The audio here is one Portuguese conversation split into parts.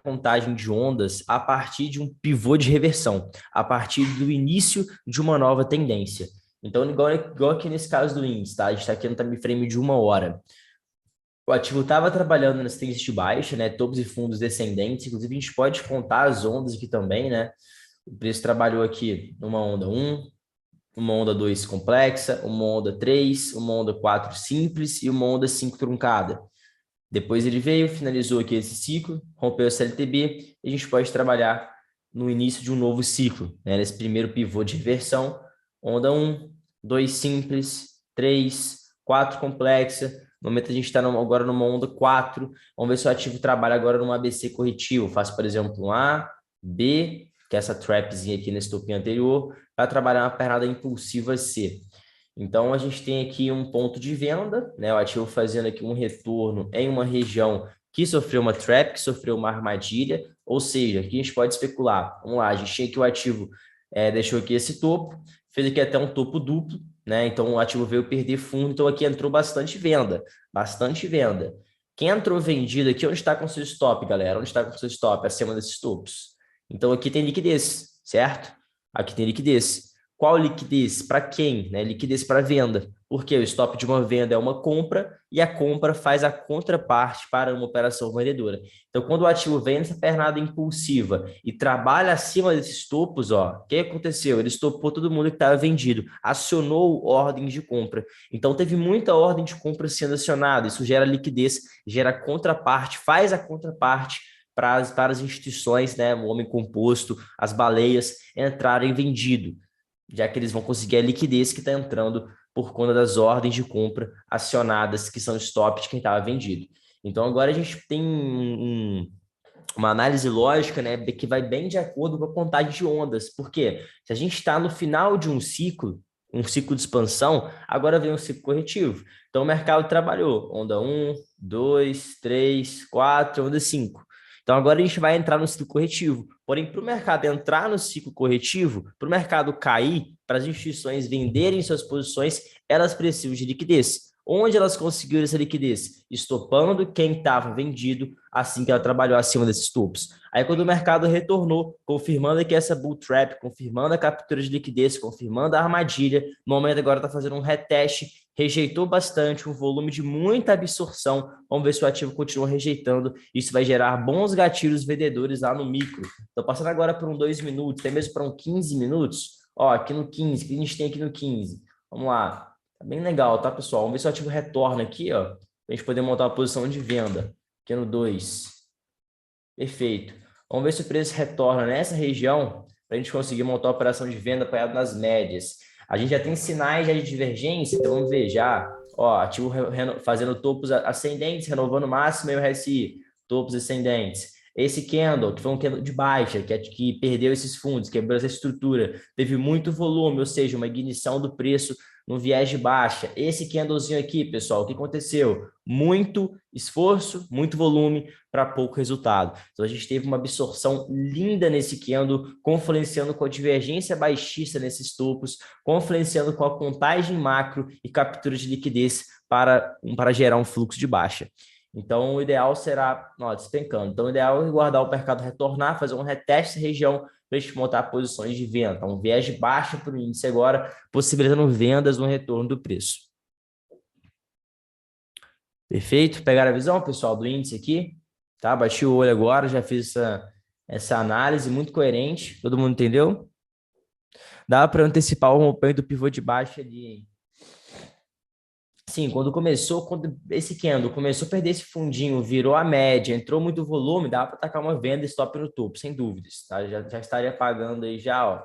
contagem de ondas a partir de um pivô de reversão, a partir do início de uma nova tendência. Então, igual aqui nesse caso do índice, tá? A gente está aqui no time frame de uma hora. O ativo estava trabalhando nessa tendência de baixa, né? Topos e fundos descendentes. Inclusive, a gente pode contar as ondas aqui também, né? O preço trabalhou aqui numa onda um, uma onda 2 complexa, uma onda 3, uma onda 4 simples e uma onda 5 truncada. Depois ele veio, finalizou aqui esse ciclo, rompeu o CLTB e a gente pode trabalhar no início de um novo ciclo, né? Nesse primeiro pivô de reversão, onda um, 2 simples, 3, 4 complexa. No momento a gente está agora numa onda 4. Vamos ver se o ativo trabalha agora numa ABC corretivo. Faço, por exemplo, um A, B, que é essa trapzinha aqui nesse topinho anterior, para trabalhar uma pernada impulsiva C. Então, a gente tem aqui um ponto de venda, né? O ativo fazendo aqui um retorno em uma região que sofreu uma trap, que sofreu uma armadilha, ou seja, aqui a gente pode especular. Vamos lá, a gente tinha aqui o ativo, deixou aqui esse topo, fez aqui até um topo duplo, né? Então, o ativo veio perder fundo, então aqui entrou bastante venda, bastante venda. Quem entrou vendido aqui, onde está com seu stop, galera? Onde está com seu stop? Acima desses topos. Então, aqui tem liquidez, certo? Aqui tem liquidez. Qual liquidez? Para quem? Né? Liquidez para venda. Porque o stop de uma venda é uma compra e a compra faz a contraparte para uma operação vendedora. Então, quando o ativo vem nessa pernada impulsiva e trabalha acima desses topos, ó, o que aconteceu? Ele estopou todo mundo que estava vendido, acionou ordens de compra. Então, teve muita ordem de compra sendo acionada. Isso gera liquidez, gera contraparte, faz a contraparte para as instituições, né, o homem composto, as baleias entrarem vendido, já que eles vão conseguir a liquidez que está entrando por conta das ordens de compra acionadas, que são stop de quem estava vendido. Então, agora a gente tem uma análise lógica, né, que vai bem de acordo com a contagem de ondas. Porque se a gente está no final de um ciclo de expansão, agora vem um ciclo corretivo. Então, o mercado trabalhou onda um, 2, 3, 4, onda 5. Então, agora a gente vai entrar no ciclo corretivo. Porém, para o mercado entrar no ciclo corretivo, para o mercado cair, para as instituições venderem suas posições, elas precisam de liquidez. Onde elas conseguiram essa liquidez? Estopando quem estava vendido assim que ela trabalhou acima desses topos. Aí, quando o mercado retornou, confirmando que essa bull trap, confirmando a captura de liquidez, confirmando a armadilha, no momento agora está fazendo um reteste, rejeitou bastante, um volume de muita absorção. Vamos ver se o ativo continua rejeitando. Isso vai gerar bons gatilhos vendedores lá no micro. Estou passando agora por um 2 minutos, até mesmo para um 15 minutos. Ó, aqui no 15, o que a gente tem aqui no 15? Vamos lá. Tá bem legal, tá, pessoal? Vamos ver se o ativo retorna aqui, ó, para a gente poder montar uma posição de venda. Aqui no 2. Perfeito. Vamos ver se o preço retorna nessa região para a gente conseguir montar uma operação de venda apoiado nas médias. A gente já tem sinais de divergência, então vamos ver já. Ó, ativo fazendo topos ascendentes, renovando o máximo e o RSI, topos ascendentes. Esse candle, que foi um candle de baixa, que perdeu esses fundos, quebrou essa estrutura, teve muito volume, ou seja, uma ignição do preço no viés de baixa. Esse candlezinho aqui, pessoal, o que aconteceu? Muito esforço, muito volume para pouco resultado. Então, a gente teve uma absorção linda nesse candle, confluenciando com a divergência baixista nesses topos, confluenciando com a contagem macro e captura de liquidez para gerar um fluxo de baixa. Então, o ideal será, ó, despencando. Então, o ideal é guardar o mercado retornar, fazer um reteste da região para a gente montar posições de venda. Então, um viés de baixa para o índice agora, possibilitando vendas no retorno do preço. Perfeito? Pegaram a visão, pessoal, do índice aqui? Tá? Bati o olho agora, já fiz essa análise muito coerente. Todo mundo entendeu? Dá para antecipar o rompimento do pivô de baixa de... Sim, quando esse candle começou a perder esse fundinho, virou a média, entrou muito volume, dá para atacar uma venda stop no topo, sem dúvidas. Tá? Já estaria pagando aí já, ó.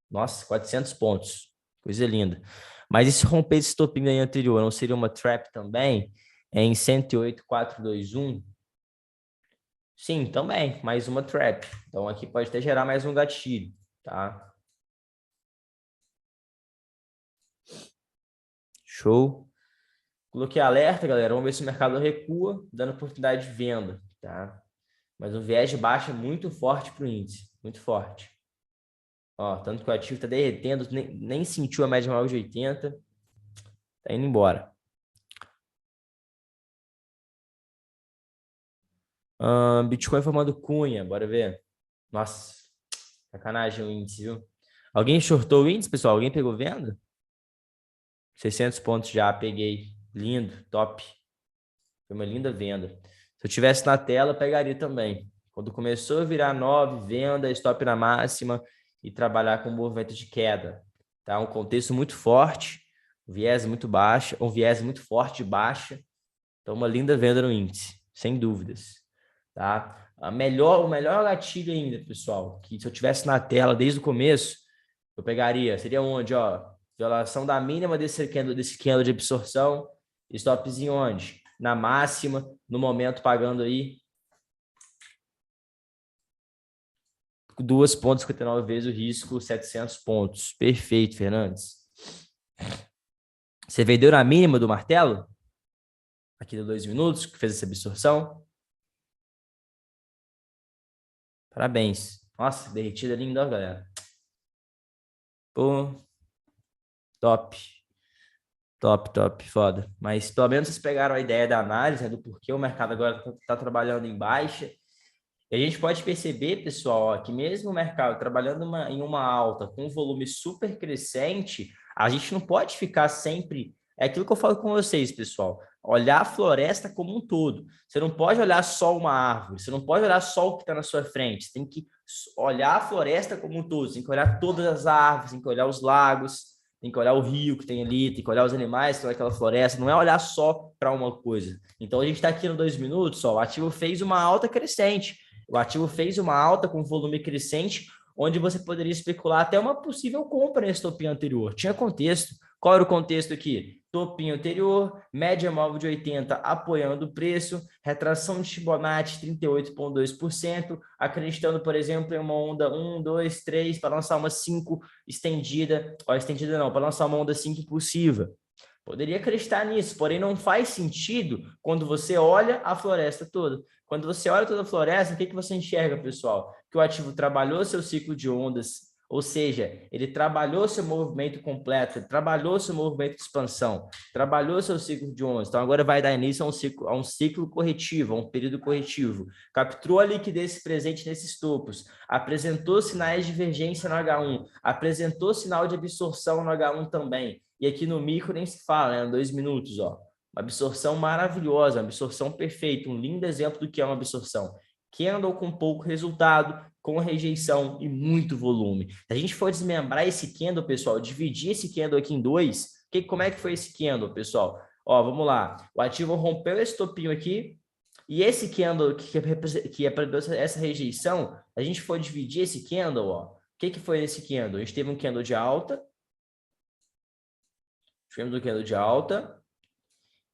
Nossa, 400 pontos. Coisa linda. Mas e se romper esse topinho aí anterior, não seria uma trap também? É em 108,421? Sim, também, mais uma trap. Então aqui pode até gerar mais um gatilho, tá? Show. Coloquei alerta, galera. Vamos ver se o mercado recua, dando oportunidade de venda, tá? Mas o viés de baixa é muito forte para o índice, muito forte. Ó, tanto que o ativo está derretendo, nem sentiu a média móvel de 80, tá indo embora. Bitcoin formando cunha, bora ver. Nossa, sacanagem o índice, viu? Alguém shortou o índice, pessoal? Alguém pegou venda? 600 pontos já, peguei. Lindo, top. Foi uma linda venda. Se eu tivesse na tela, eu pegaria também. Quando começou a virar 9, venda, stop na máxima e trabalhar com movimento de queda. Tá? Um contexto muito forte, um viés muito baixo, um viés muito forte de baixa. Então, uma linda venda no índice, sem dúvidas. Tá? O melhor gatilho ainda, pessoal, que se eu tivesse na tela desde o começo, eu pegaria, seria onde, ó, violação da mínima desse candle de absorção, stopzinho onde? Na máxima, no momento pagando aí 2,59 vezes o risco, 700 pontos. Perfeito, Fernandes. Você vendeu na mínima do martelo? Aqui de 2 minutos, que fez essa absorção? Parabéns. Nossa, derretida linda, ó, galera. Pô, top. Top, top, foda. Mas pelo menos vocês pegaram a ideia da análise, né, do porquê o mercado agora está trabalhando em baixa. E a gente pode perceber, pessoal, ó, que mesmo o mercado trabalhando em uma alta com um volume super crescente, a gente não pode ficar sempre. É aquilo que eu falo com vocês, pessoal. Olhar a floresta como um todo. Você não pode olhar só uma árvore, você não pode olhar só o que está na sua frente. Você tem que olhar a floresta como um todo. Você tem que olhar todas as árvores, tem que olhar os lagos, tem que olhar o rio que tem ali, tem que olhar os animais que estão naquela floresta. Não é olhar só para uma coisa. Então a gente está aqui no 2 minutos, ó, o ativo fez uma alta crescente. O ativo fez uma alta com volume crescente, onde você poderia especular até uma possível compra nesse topinho anterior. Tinha contexto. Qual era o contexto aqui? Topinho anterior, média móvel de 80 apoiando o preço, retração de Fibonacci 38,2%, acreditando, por exemplo, em uma onda 1, 2, 3, para lançar uma 5 estendida, ó, estendida não, para lançar uma onda 5 impulsiva. Poderia acreditar nisso, porém não faz sentido quando você olha a floresta toda. Quando você olha toda a floresta, o que você enxerga, pessoal? Que o ativo trabalhou seu ciclo de ondas, ou seja, ele trabalhou seu movimento completo, ele trabalhou seu movimento de expansão, trabalhou seu ciclo de ondas. Então agora vai dar início a um ciclo corretivo, a um período corretivo. Capturou a liquidez presente nesses topos, apresentou sinais de divergência no H1, apresentou sinal de absorção no H1 também. E aqui no micro nem se fala, né? 2 minutos, ó. Uma absorção maravilhosa, uma absorção perfeita, um lindo exemplo do que é uma absorção. Candle com pouco resultado, com rejeição e muito volume. Se a gente for desmembrar esse candle, pessoal, dividir esse candle aqui em dois, como é que foi esse candle, pessoal? Ó, vamos lá. O ativo rompeu esse topinho aqui, e esse candle que apresentou essa rejeição, a gente for dividir esse candle, ó. O que foi esse candle? A gente teve um candle de alta, tivemos um candle de alta,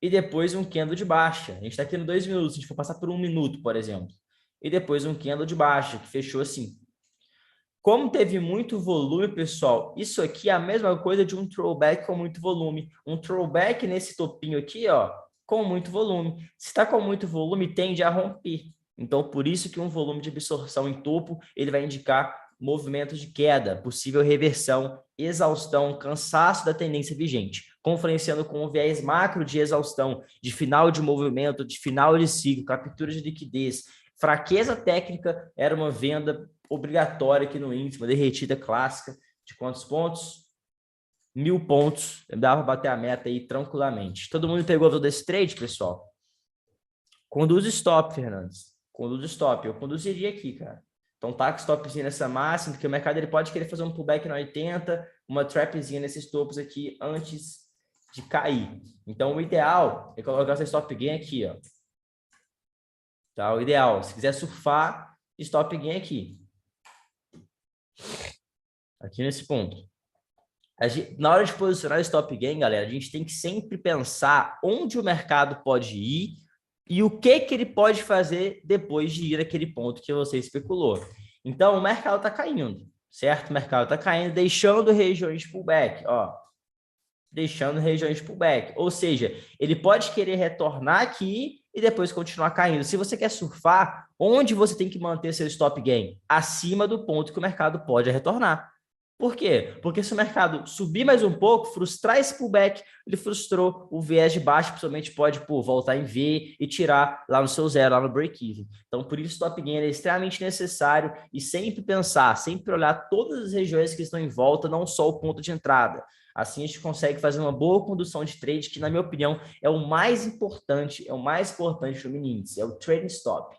e depois um candle de baixa. A gente está aqui no 2 minutos, a gente for passar por 1 minuto, por exemplo. E depois um candle de baixa, que fechou assim. Como teve muito volume, pessoal, isso aqui é a mesma coisa de um throwback com muito volume. Um throwback nesse topinho aqui, ó, com muito volume. Se está com muito volume, tende a romper. Então, por isso que um volume de absorção em topo, ele vai indicar movimento de queda, possível reversão, exaustão, cansaço da tendência vigente, conferenciando com um viés macro de exaustão, de final de movimento, de final de ciclo, captura de liquidez, fraqueza técnica, era uma venda obrigatória aqui no índice, uma derretida clássica de quantos pontos? 1.000 pontos, dava para bater a meta aí tranquilamente. Todo mundo pegou todo esse trade, pessoal? Conduz stop, Fernandes. Conduz stop. Eu conduziria aqui, cara. Então, taca stopzinho nessa máxima, porque o mercado ele pode querer fazer um pullback no 80, uma trapzinha nesses topos aqui antes de cair. Então, o ideal é colocar essa stop gain aqui, ó. Tá? O ideal, se quiser surfar, stop gain aqui. Aqui nesse ponto. Na hora de posicionar o stop gain, galera, a gente tem que sempre pensar onde o mercado pode ir e o que ele pode fazer depois de ir naquele ponto que você especulou. Então, o mercado está caindo, certo? O mercado está caindo, deixando regiões de pullback, ó. Deixando regiões de pullback. Ou seja, ele pode querer retornar aqui e depois continuar caindo. Se você quer surfar, onde você tem que manter seu stop gain? Acima do ponto que o mercado pode retornar. Por quê? Porque se o mercado subir mais um pouco, frustrar esse pullback, ele frustrou o viés de baixo, principalmente pode voltar em V e tirar lá no seu zero, lá no break-even. Então, por isso, o stop gain é extremamente necessário e sempre pensar, sempre olhar todas as regiões que estão em volta, não só o ponto de entrada. Assim, a gente consegue fazer uma boa condução de trade, que, na minha opinião, é o mais importante do mini índice, é o trading stop.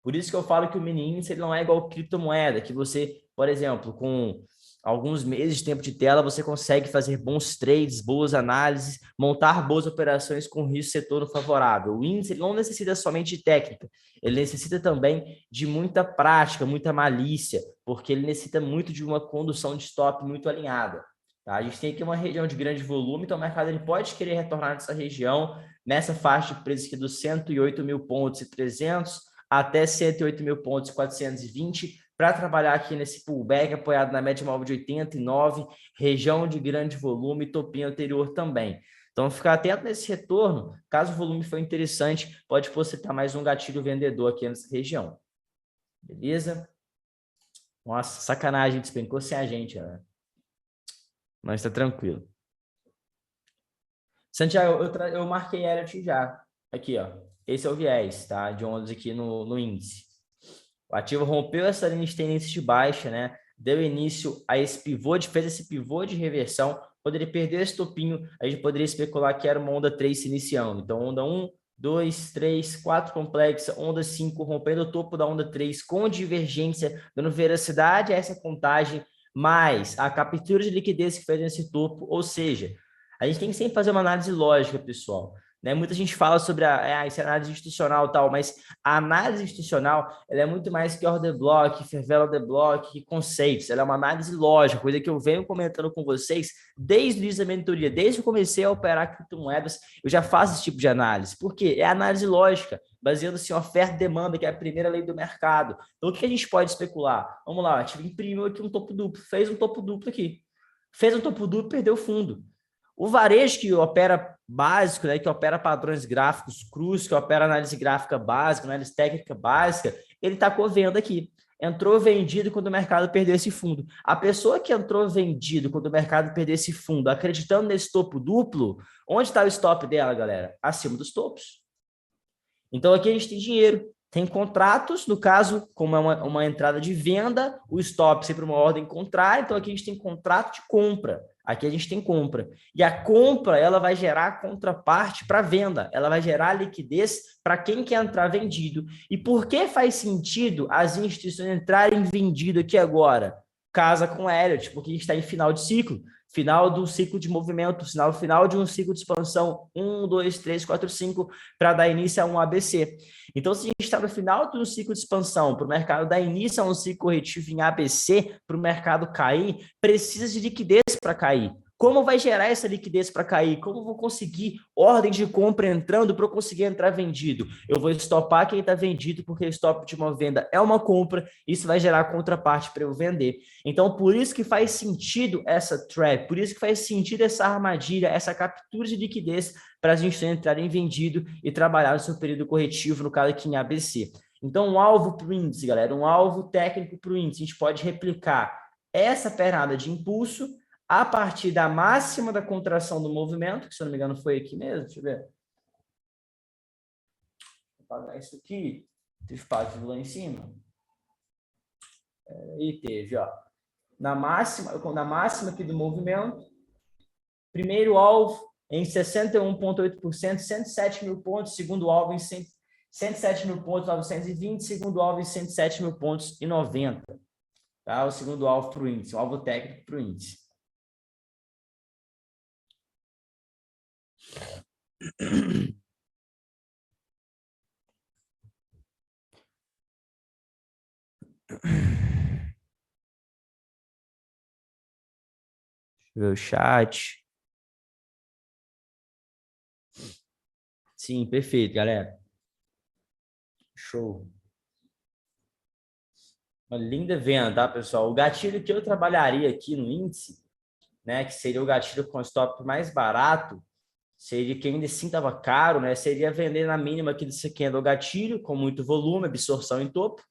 Por isso que eu falo que o mini índice ele não é igual criptomoeda, que você, por exemplo, com alguns meses de tempo de tela, você consegue fazer bons trades, boas análises, montar boas operações com risco retorno favorável. O índice ele não necessita somente de técnica, ele necessita também de muita prática, muita malícia, porque ele necessita muito de uma condução de stop muito alinhada. Tá? A gente tem aqui uma região de grande volume, então o mercado ele pode querer retornar nessa região, nessa faixa de preço aqui dos 108 mil pontos e 300 até 108 mil pontos e 420, para trabalhar aqui nesse pullback apoiado na média móvel de 89, região de grande volume, topinho anterior também. Então, ficar atento nesse retorno, caso o volume for interessante, pode possibilitar mais um gatilho vendedor aqui nessa região. Beleza? Nossa, sacanagem, despencou sem a gente, né? Mas está tranquilo. Santiago, eu marquei Elliott já. Aqui, ó. Esse é o viés, tá? De ondas aqui no índice. O ativo rompeu essa linha de tendência de baixa, né? Deu início a esse pivô, fez esse pivô de reversão. Quando ele perdeu esse topinho, a gente poderia especular que era uma onda 3 se iniciando. Então, onda 1, 2, 3, 4 complexa, onda 5 rompendo o topo da onda 3 com divergência, dando veracidade a essa contagem, mais a captura de liquidez que fez nesse topo. Ou seja, a gente tem que sempre fazer uma análise lógica, pessoal. Né? Muita gente fala sobre essa análise institucional e tal, mas a análise institucional ela é muito mais que order block, favela de block, que conceitos. Ela é uma análise lógica, coisa que eu venho comentando com vocês desde o início da mentoria, desde que eu comecei a operar criptomoedas, eu já faço esse tipo de análise. Por quê? É análise lógica, baseando-se em oferta e demanda, que é a primeira lei do mercado. Então, o que a gente pode especular? Vamos lá, a gente imprimiu aqui um topo duplo, fez um topo duplo aqui. Fez um topo duplo, perdeu o fundo. O varejo que opera básico, né, que opera padrões gráficos crus, que opera análise gráfica básica, análise técnica básica, ele está com venda aqui. Entrou vendido quando o mercado perdeu esse fundo. A pessoa que entrou vendido quando o mercado perdeu esse fundo, acreditando nesse topo duplo, onde está o stop dela, galera? Acima dos topos. Então, aqui a gente tem dinheiro. Tem contratos, no caso, como é uma entrada de venda, o stop sempre uma ordem contrária, então aqui a gente tem contrato de compra. Aqui a gente tem compra. E a compra, ela vai gerar contraparte para venda. Ela vai gerar liquidez para quem quer entrar vendido. E por que faz sentido as instituições entrarem vendido aqui agora? Casa com Elliott, porque a gente está em final de ciclo. Final do ciclo de movimento, final de um ciclo de expansão, 1, 2, 3, 4, 5, para dar início a um ABC. Então, se a gente está no final de um ciclo de expansão, para o mercado dar início a um ciclo corretivo em ABC, para o mercado cair, precisa de liquidez para cair. Como vai gerar essa liquidez para cair? Como vou conseguir ordem de compra entrando para eu conseguir entrar vendido? Eu vou estopar quem está vendido, porque o stop de uma venda é uma compra, isso vai gerar contraparte para eu vender. Então, por isso que faz sentido essa trap, por isso que faz sentido essa armadilha, essa captura de liquidez para a gente entrar em vendido e trabalhar no seu período corretivo, no caso aqui em ABC. Então, um alvo para o índice, galera, um alvo técnico para o índice, a gente pode replicar essa pernada de impulso a partir da máxima da contração do movimento, que se eu não me engano foi aqui mesmo, deixa eu ver. Vou apagar isso aqui, teve espaço lá em cima. E teve, ó. Na máxima aqui do movimento, primeiro alvo em 61,8%, 107 mil pontos, segundo alvo em 107 mil pontos, 920, segundo alvo em 107 mil pontos e 90. Tá? O segundo alvo para o índice, o alvo técnico para o índice. Deixa eu ver o chat. Sim, perfeito, galera. Show. Uma linda venda, tá, pessoal? O gatilho que eu trabalharia aqui no índice, né, que seria o gatilho com stop mais barato, seria que ainda assim estava caro, né? Seria vender na mínima aqui desse candle gatilho, com muito volume, absorção em topo,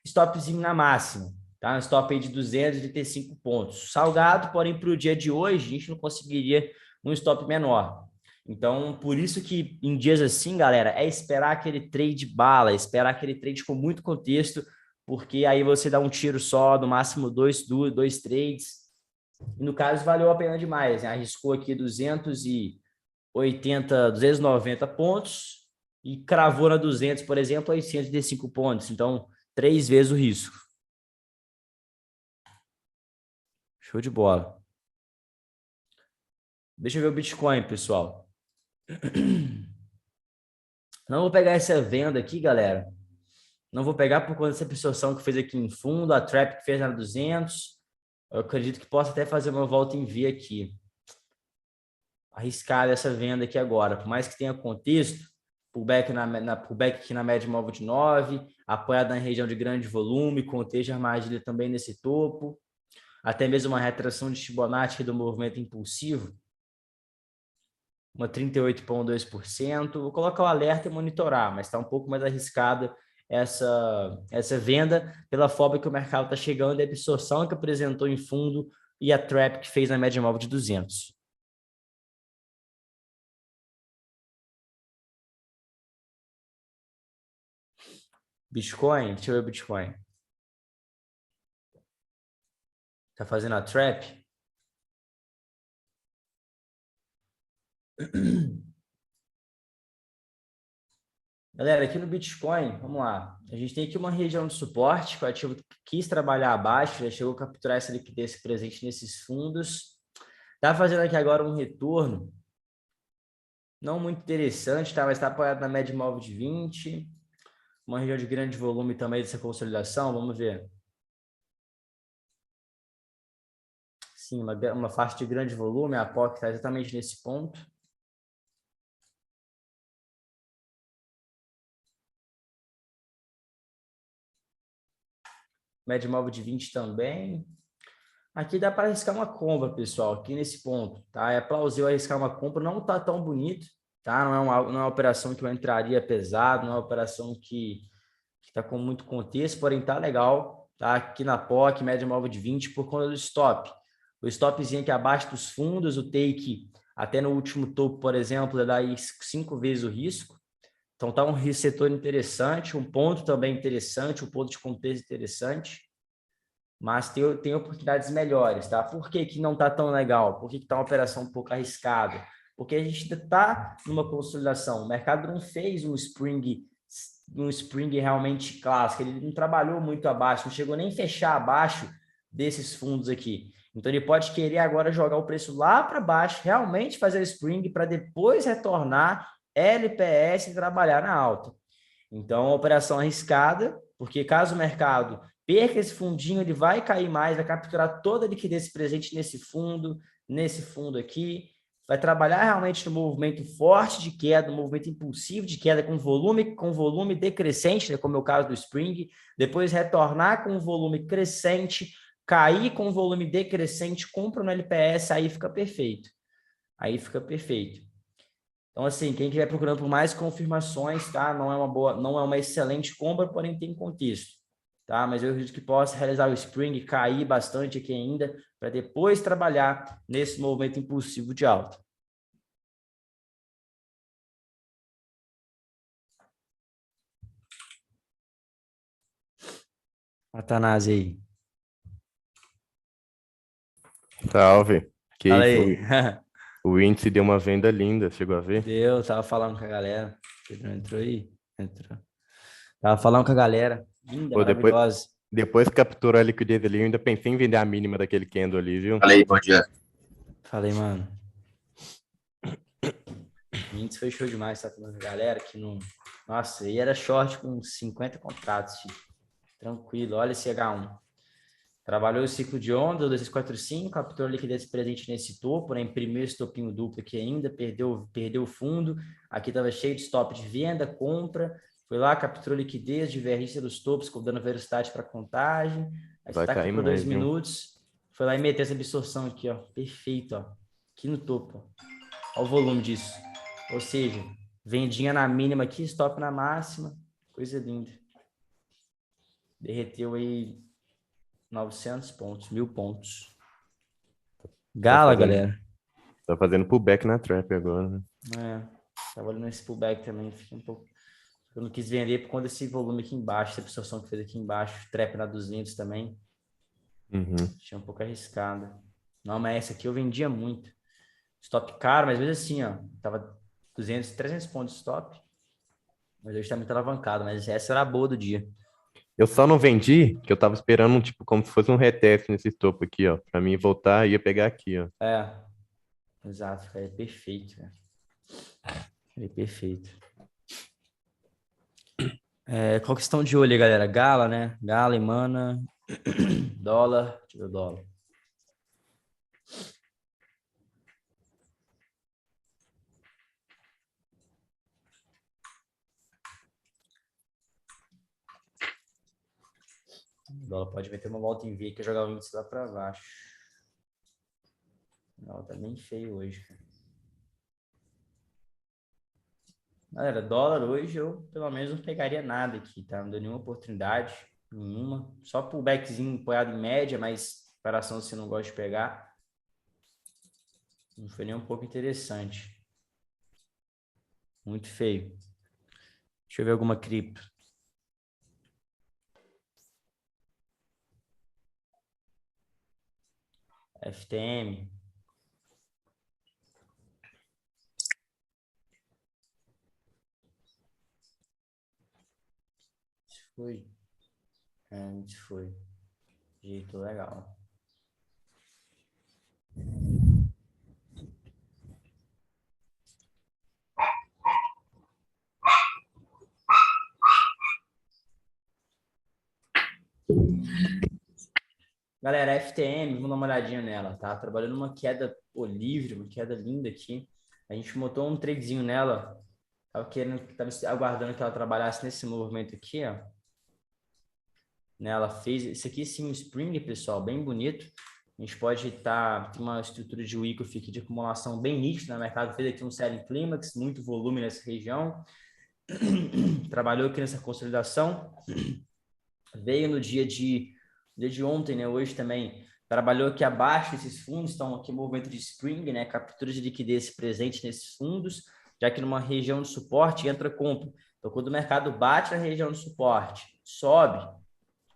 stopzinho na máxima. Tá? Um stop aí de 235 pontos. Salgado, porém, para o dia de hoje, a gente não conseguiria um stop menor. Então, por isso que em dias assim, galera, é esperar aquele trade bala, esperar aquele trade com muito contexto, porque aí você dá um tiro só, no máximo dois trades. E no caso, valeu a pena demais, né? Arriscou aqui 290 pontos e cravou na 200, por exemplo, 805 pontos. Então, 3 vezes o risco. Show de bola. Deixa eu ver o Bitcoin, pessoal. Não vou pegar essa venda aqui, galera. Não vou pegar por conta dessa absorção que fez aqui em fundo, a trap que fez na 200. Eu acredito que possa até fazer uma volta em V aqui. Arriscar essa venda aqui agora. Por mais que tenha contexto, pullback aqui na média móvel de 9, apoiado na região de grande volume, contexto de armadilha também nesse topo. Até mesmo uma retração de Fibonacci do movimento impulsivo. Uma 38,2%. Vou colocar o alerta e monitorar, mas está um pouco mais arriscada essa venda pela forma que o mercado está chegando e a absorção que apresentou em fundo e a trap que fez na média móvel de 200. Bitcoin, deixa eu ver o Bitcoin. Tá fazendo a trap? Galera, aqui no Bitcoin, vamos lá. A gente tem aqui uma região de suporte que o ativo quis trabalhar abaixo, já chegou a capturar essa liquidez presente nesses fundos. Tá fazendo aqui agora um retorno. Não muito interessante, tá? Mas está apoiado na média móvel de 20. Uma região de grande volume também dessa consolidação. Vamos ver. Sim, uma faixa de grande volume. A POC está exatamente nesse ponto. Média móvel de 20 também. Aqui dá para arriscar uma compra, pessoal, aqui nesse ponto, tá? É plausível arriscar uma compra, não tá tão bonito, tá? Não é uma operação que eu entraria pesado, não é uma operação que tá com muito contexto, porém tá legal, tá? Aqui na POC, média móvel de 20 por conta do stop. O stopzinho aqui abaixo dos fundos, o take até no último topo, por exemplo, dá aí 5 vezes o risco. Então tá um setor interessante, um ponto também interessante, um ponto de contexto interessante. Mas tem oportunidades melhores, tá? Por que que não tá tão legal? Por que que tá uma operação um pouco arriscada? Porque a gente ainda tá numa consolidação. O mercado não fez um spring realmente clássico. Ele não trabalhou muito abaixo, não chegou nem a fechar abaixo desses fundos aqui. Então ele pode querer agora jogar o preço lá para baixo, realmente fazer o spring para depois retornar LPS e trabalhar na alta. Então, uma operação arriscada, porque caso o mercado perca esse fundinho, ele vai cair mais, vai capturar toda a liquidez presente nesse fundo aqui, vai trabalhar realmente no movimento forte de queda, no movimento impulsivo de queda com volume decrescente, né, como é o caso do Spring, depois retornar com volume crescente, cair com volume decrescente, compra no LPS, aí fica perfeito. Aí fica perfeito. Então, assim, quem estiver procurando por mais confirmações, tá? Não é uma excelente compra, porém tem contexto, tá? Mas eu acredito que possa realizar o Spring, cair bastante aqui ainda, para depois trabalhar nesse movimento impulsivo de alta. Atanásio aí. Salve. Que Fala isso, aí. o índice deu uma venda linda, chegou a ver? Tava falando com a galera. Pedro entrou aí? Entrou. Tava falando com a galera. Linda, Pô, maravilhosa. depois que capturou a liquidez ali, eu ainda pensei em vender a mínima daquele candle ali, viu? Fala aí, bom dia. Falei, mano. O índice foi show demais, tá falando com a galera que não. Nossa, aí era short com 50 contratos, tipo. Tranquilo, olha esse H1. Trabalhou o ciclo de onda, 2645, capturou a liquidez presente nesse topo, né? Imprimiu esse topinho duplo aqui ainda, perdeu o fundo. Aqui estava cheio de stop de venda, compra. Foi lá, capturou liquidez, divergência dos topos, dando velocidade para contagem. Aí Vai está aqui cair por 2 mais, viu? minutos. Foi lá e meteu essa absorção aqui, ó. Perfeito, ó. Aqui no topo, ó. Olha o volume disso. Ou seja, vendinha na mínima aqui, stop na máxima. Coisa linda. Derreteu aí 900 pontos, 1.000 pontos. Tá Gala, fazendo, galera. tá fazendo pullback na trap agora, né? Tava olhando esse pullback também. Fiquei um pouco... Eu não quis vender por conta desse volume aqui embaixo, essa absorção que fez aqui embaixo. Trap na 200 também. Uhum. Achei um pouco arriscada. Não, mas essa aqui eu vendia muito. Stop caro, mas mesmo assim, ó. Tava 200, 300 pontos de stop. Mas hoje tá muito alavancado. Mas essa era a boa do dia. Eu só não vendi, que eu tava esperando, tipo, como se fosse um reteste nesse topo aqui, ó. Pra mim voltar, ia pegar aqui, ó. Exato. É perfeito, cara. É perfeito. Qual que estão de olho aí, galera? Gala, né? Gala, Imana, dólar. Deixa eu ver o dólar. O dólar pode meter uma volta em V que jogar o índice lá para baixo. Não, tá bem feio hoje, cara. Galera, dólar hoje eu pelo menos não pegaria nada aqui, tá? Não deu nenhuma oportunidade, nenhuma. Só pullbackzinho apoiado em média, mas comparação se não gosta de pegar. Não foi nem um pouco interessante. Muito feio. Deixa eu ver alguma cripto. FTM. Isso foi. Isso foi. Jeito legal. Galera, FTM, vamos dar uma olhadinha nela, tá? Trabalhando uma queda livre, uma queda linda aqui. A gente montou um tradezinho nela. Tava aguardando que ela trabalhasse nesse movimento aqui, ó. Né? Ela fez isso aqui sim, um spring, pessoal, bem bonito. A gente pode estar tem uma estrutura de Wyckoff aqui de acumulação bem nítida, no mercado fez aqui um selling clímax, muito volume nessa região. Trabalhou aqui nessa consolidação. Veio no dia de ontem, né? Hoje também trabalhou aqui abaixo desses fundos, estão aqui movimento de spring, né? Captura de liquidez presente nesses fundos, já que numa região de suporte entra compra. Então, quando o mercado bate na região de suporte, sobe,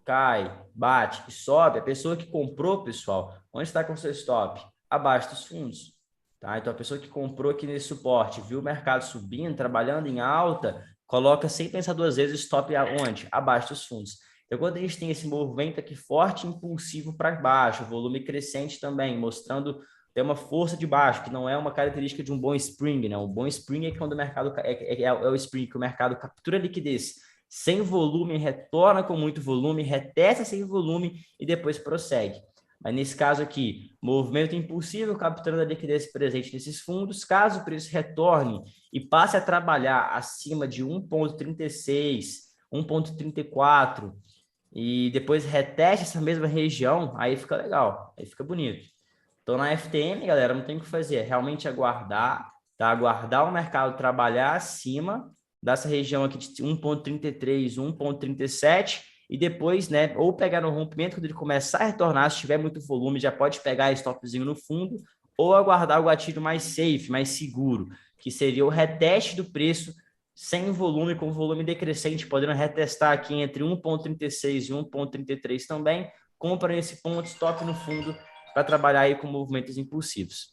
cai, bate e sobe, a pessoa que comprou, pessoal, onde está com seu stop? Abaixo dos fundos. Tá? Então, a pessoa que comprou aqui nesse suporte, viu o mercado subindo, trabalhando em alta, coloca sem pensar duas vezes o stop aonde? Abaixo dos fundos. Então, quando a gente tem esse movimento aqui forte, impulsivo para baixo, volume crescente também, mostrando ter uma força de baixo, que não é uma característica de um bom spring, né? Um bom spring é quando o mercado é o spring que o mercado captura liquidez sem volume, retorna com muito volume, retesta sem volume e depois prossegue. Mas nesse caso aqui, movimento impulsivo capturando a liquidez presente nesses fundos. Caso o preço retorne e passe a trabalhar acima de 1,36, 1,34 e depois reteste essa mesma região, aí fica legal, aí fica bonito. Então na FTM, galera, não tem o que fazer, é realmente aguardar, tá? Aguardar o mercado trabalhar acima dessa região aqui de 1,33, 1,37 e depois, né, ou pegar no rompimento quando ele começar a retornar, se tiver muito volume, já pode pegar stopzinho no fundo ou aguardar o gatilho mais safe, mais seguro, que seria o reteste do preço sem volume, com volume decrescente, podendo retestar aqui entre 1,36 e 1,33 também, compra nesse ponto, stop no fundo para trabalhar aí com movimentos impulsivos.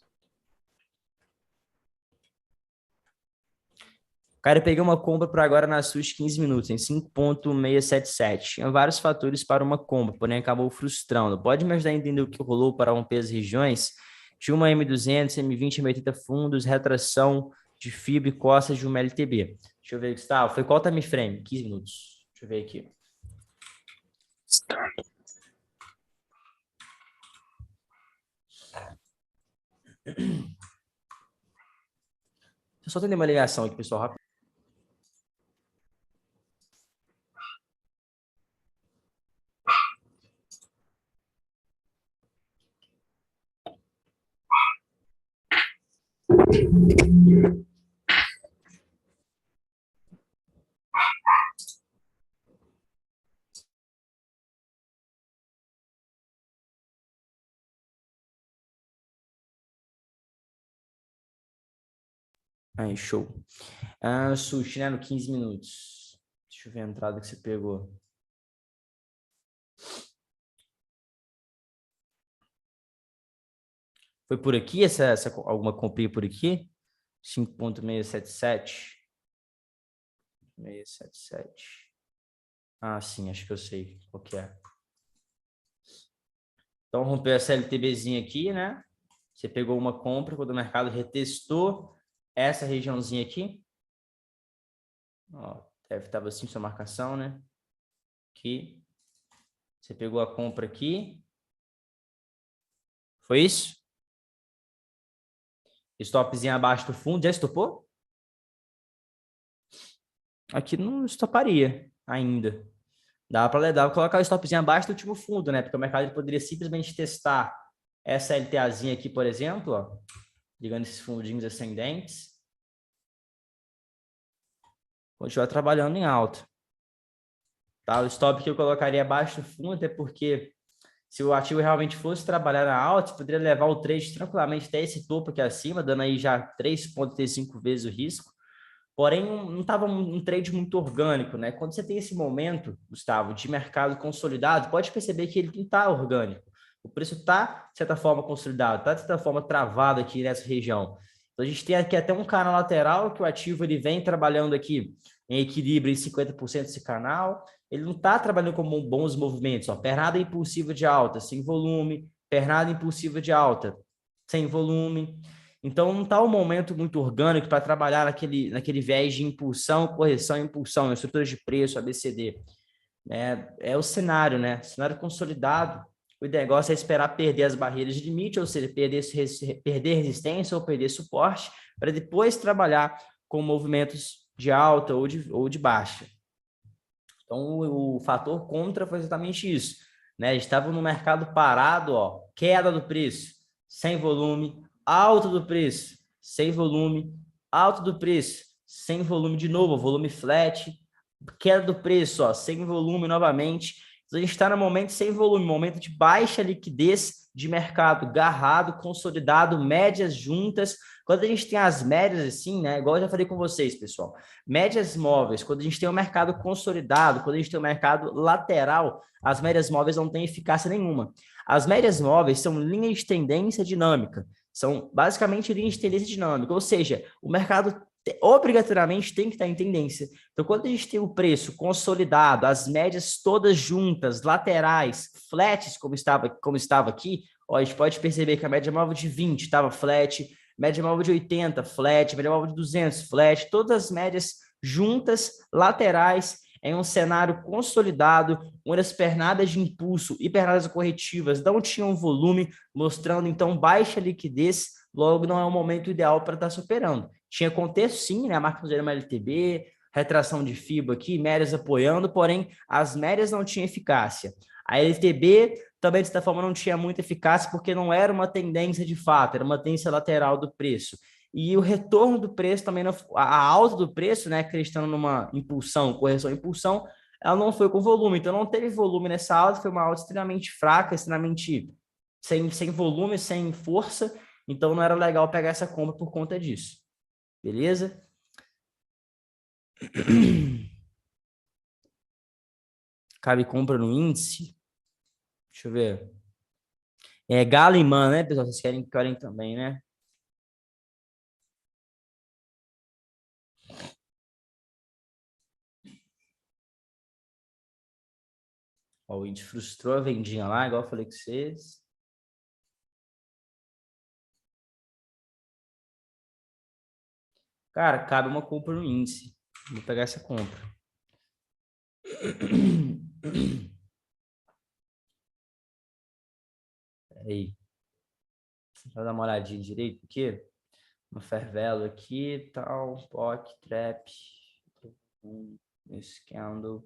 Cara, eu peguei uma compra para agora na SUS 15 minutos, em 5,677. Tinha vários fatores para uma compra, porém acabou frustrando. Pode me ajudar a entender o que rolou para romper as regiões? Tinha uma M200, M20, M80 fundos, retração de fibra e costas de uma LTB. Deixa eu ver, Gustavo. Foi qual time frame? 15 minutos. Deixa eu ver aqui. Deixa eu só atender uma ligação aqui, pessoal, rápido. Aí, show. Sushi, né? No 15 minutos. Deixa eu ver a entrada que você pegou. Foi por aqui alguma comprinha por aqui? 5,677. 677. Ah, sim, acho que eu sei qual que é. Então, rompeu essa LTBzinha aqui, né? Você pegou uma compra quando o mercado retestou essa regiãozinha aqui. Ó, deve estar assim sua marcação, né? Aqui. Você pegou a compra aqui. Foi isso? Stopzinho abaixo do fundo. Já estopou? Aqui não estoparia ainda. Dá para colocar o stopzinho abaixo do último fundo, né? Porque o mercado poderia simplesmente testar essa LTAzinha aqui, por exemplo, ó, ligando esses fundinhos ascendentes. Continuar trabalhando em alta. Tá? O stop que eu colocaria abaixo do fundo, até porque se o ativo realmente fosse trabalhar na alta, poderia levar o trade tranquilamente até esse topo aqui acima, dando aí já 3,35 vezes o risco. Porém, não estava um trade muito orgânico, né? Quando você tem esse momento, Gustavo, de mercado consolidado, pode perceber que ele não está orgânico. O preço está, de certa forma, consolidado, está, de certa forma, travado aqui nessa região. Então, a gente tem aqui até um canal lateral que o ativo ele vem trabalhando aqui em equilíbrio em 50% desse canal. Ele não está trabalhando com bons movimentos. Ó. Pernada impulsiva de alta, sem volume. Pernada impulsiva de alta, sem volume. Então, não está um momento muito orgânico para trabalhar naquele viés de impulsão, correção e impulsão, estrutura de preço, ABCD. É o cenário, né? Cenário consolidado. O negócio é esperar perder as barreiras de limite, ou seja, perder resistência ou perder suporte, para depois trabalhar com movimentos de alta ou de baixa. Então, o fator contra foi exatamente isso. Né? Estava no mercado parado, ó, queda do preço, sem volume, alta do preço, sem volume, alta do preço, sem volume de novo, volume flat, queda do preço, ó, sem volume novamente. Então, a gente está no momento sem volume, momento de baixa liquidez de mercado, garrado, consolidado, médias juntas. Quando a gente tem as médias assim, né? Igual eu já falei com vocês, pessoal, médias móveis, quando a gente tem um mercado consolidado, quando a gente tem um mercado lateral, as médias móveis não têm eficácia nenhuma. As médias móveis são linhas de tendência dinâmica, são basicamente linhas de tendência dinâmica, ou seja, o mercado obrigatoriamente tem que estar em tendência. Então, quando a gente tem o preço consolidado, as médias todas juntas, laterais, flats, como estava aqui, ó, a gente pode perceber que a média móvel de 20 estava flat, média móvel de 80, flat, média móvel de 200, flat, todas as médias juntas, laterais, em um cenário consolidado, onde as pernadas de impulso e pernadas corretivas não tinham volume, mostrando então baixa liquidez, logo não é o momento ideal para estar superando. Tinha contexto sim, né? A marca de uma LTB, retração de FIBA aqui, médias apoiando, porém as médias não tinham eficácia. A LTB também, de certa forma, não tinha muita eficácia porque não era uma tendência de fato, era uma tendência lateral do preço. E o retorno do preço também, a alta do preço, né, acreditando numa impulsão, correção impulsão, ela não foi com volume, então não teve volume nessa alta, foi uma alta extremamente fraca, extremamente sem volume, sem força, então não era legal pegar essa compra por conta disso. Beleza? Cabe compra no índice. Deixa eu ver. É Galiman, né, pessoal? Vocês querem também, né? Ó, o índice frustrou a vendinha lá, igual eu falei com vocês. Cara, cabe uma compra no índice. Vou pegar essa compra. Aí. Deixa eu dar uma olhadinha direito aqui. Uma fervelo aqui, tal. POC, trap. Scandal.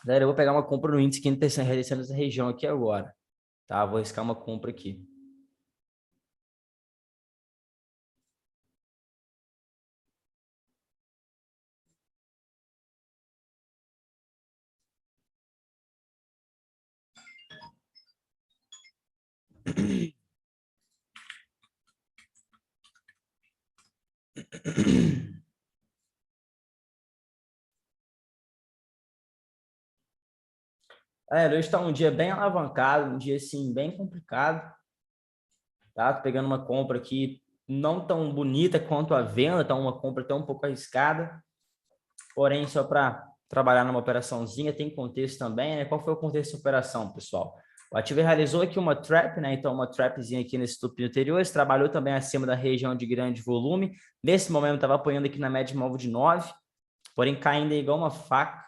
Galera, eu vou pegar uma compra no índice que está realizando essa região aqui agora. Tá? Vou arriscar uma compra aqui. Hoje está um dia bem alavancado, um dia assim bem complicado, tá? Tô pegando uma compra aqui não tão bonita quanto a venda, tá uma compra até um pouco arriscada, porém só para trabalhar numa operaçãozinha tem contexto também, né? Qual foi o contexto da operação, pessoal? O ativo realizou aqui uma trap, né? Então uma trapzinha aqui nesse topo anterior, trabalhou também acima da região de grande volume. Nesse momento estava apoiando aqui na média móvel de 9, porém caindo igual uma faca.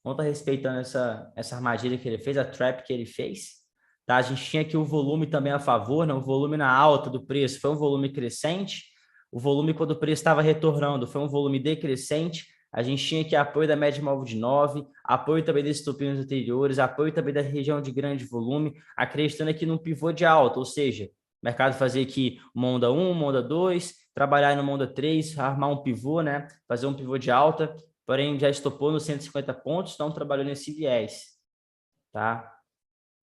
Não está respeitando essa armadilha que ele fez, a trap que ele fez. Tá? A gente tinha aqui o volume também a favor, né? O volume na alta do preço foi um volume crescente. O volume quando o preço estava retornando foi um volume decrescente. A gente tinha aqui apoio da média móvel de 9, apoio também desses topinhos anteriores, apoio também da região de grande volume, acreditando aqui num pivô de alta, ou seja, o mercado fazer aqui uma onda 1, uma onda 2, trabalhar numa onda 3, armar um pivô, né? Fazer um pivô de alta, porém já estopou nos 150 pontos, não trabalhou nesse viés, tá?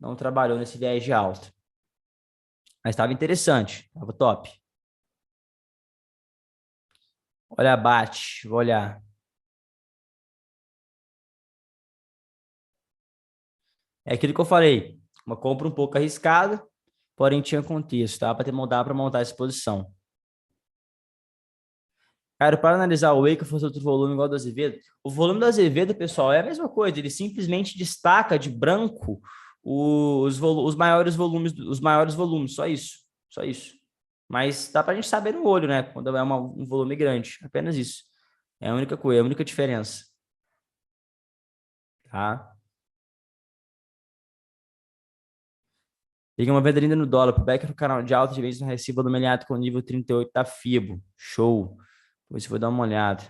Não trabalhou nesse viés de alta. Mas estava interessante, estava top. Olha, bate, vou olhar. É aquilo que eu falei, uma compra um pouco arriscada, porém tinha contexto, tá? Para montar essa posição. Cara, para analisar o Wake, fosse outro volume igual ao do Azevedo, o volume do Azevedo, pessoal, é a mesma coisa, ele simplesmente destaca de branco os maiores volumes, só isso, só isso. Mas dá para a gente saber no olho, né, quando é um volume grande, apenas isso. É a única coisa, é a única diferença, tá? Tem uma venda linda no dólar, pullback no canal de alta de vez no recibo do alinhado com o nível 38 da FIBO, show. Depois eu vou dar uma olhada.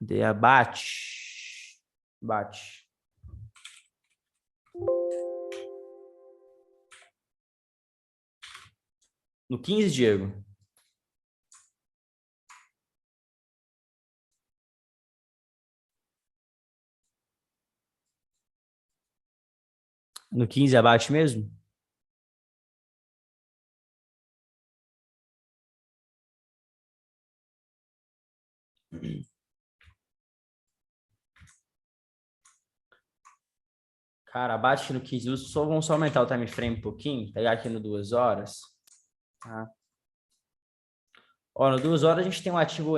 De abate. Bate. No 15, Diego. No 15 abate mesmo? Cara, abate no 15. Vamos só aumentar o time frame um pouquinho. Pegar aqui no 2 horas. Tá? Ó, no 2 horas a gente tem um ativo,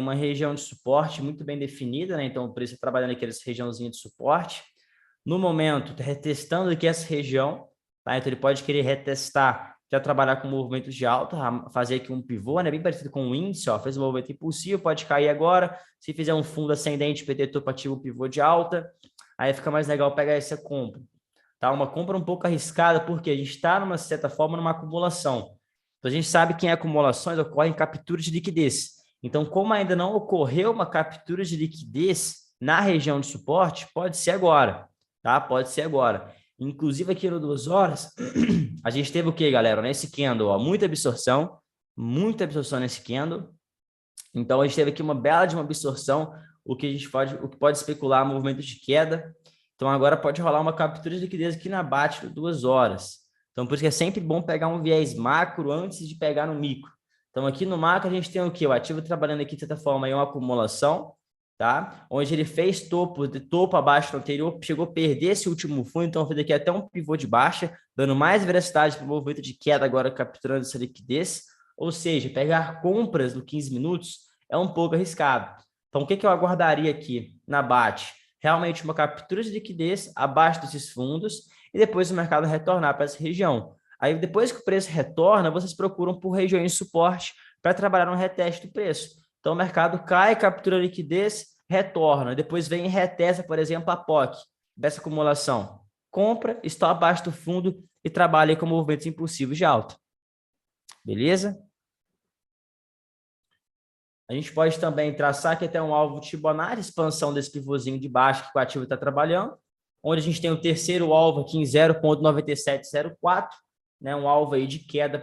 uma região de suporte muito bem definida, né? Então o preço está trabalhando aqui nessa regiãozinha de suporte. No momento, está retestando aqui essa região, tá? Então ele pode querer retestar, já trabalhar com movimentos de alta, fazer aqui um pivô, né? Bem parecido com o índice, ó, fez um movimento impulsivo, pode cair agora. Se fizer um fundo ascendente, PT topo ativo, pivô de alta, aí fica mais legal pegar essa compra. Tá? Uma compra um pouco arriscada, porque a gente está, numa certa forma, numa acumulação. Então, a gente sabe que em acumulações ocorrem capturas de liquidez. Então, como ainda não ocorreu uma captura de liquidez na região de suporte, pode ser agora, tá? Pode ser agora. Inclusive, aqui no 2 horas, a gente teve o que, galera? Nesse candle, ó, muita absorção nesse candle. Então, a gente teve aqui uma bela de uma absorção, o que pode especular movimentos de queda. Então, agora pode rolar uma captura de liquidez aqui na BAT por 2 horas. Então, por isso que é sempre bom pegar um viés macro antes de pegar no micro. Então, aqui no macro, a gente tem o quê? O ativo trabalhando aqui, de certa forma, em uma acumulação, tá? Onde ele fez topo abaixo do anterior, chegou a perder esse último fundo, então fez aqui até um pivô de baixa, dando mais velocidade para o movimento de queda, agora capturando essa liquidez. Ou seja, pegar compras no 15 minutos é um pouco arriscado. Então, o que eu aguardaria aqui na BAT? Realmente uma captura de liquidez abaixo desses fundos e depois o mercado retornar para essa região. Aí, depois que o preço retorna, vocês procuram por regiões de suporte para trabalhar no reteste do preço. Então, o mercado cai, captura liquidez, retorna. Depois vem e retesta, por exemplo, a POC dessa acumulação. Compra, está abaixo do fundo e trabalha com movimentos impulsivos de alta. Beleza? A gente pode também traçar aqui até um alvo de Fibonacci, expansão desse pivôzinho de baixo que o ativo está trabalhando, onde a gente tem o terceiro alvo aqui em 0,9704, né, um alvo aí de queda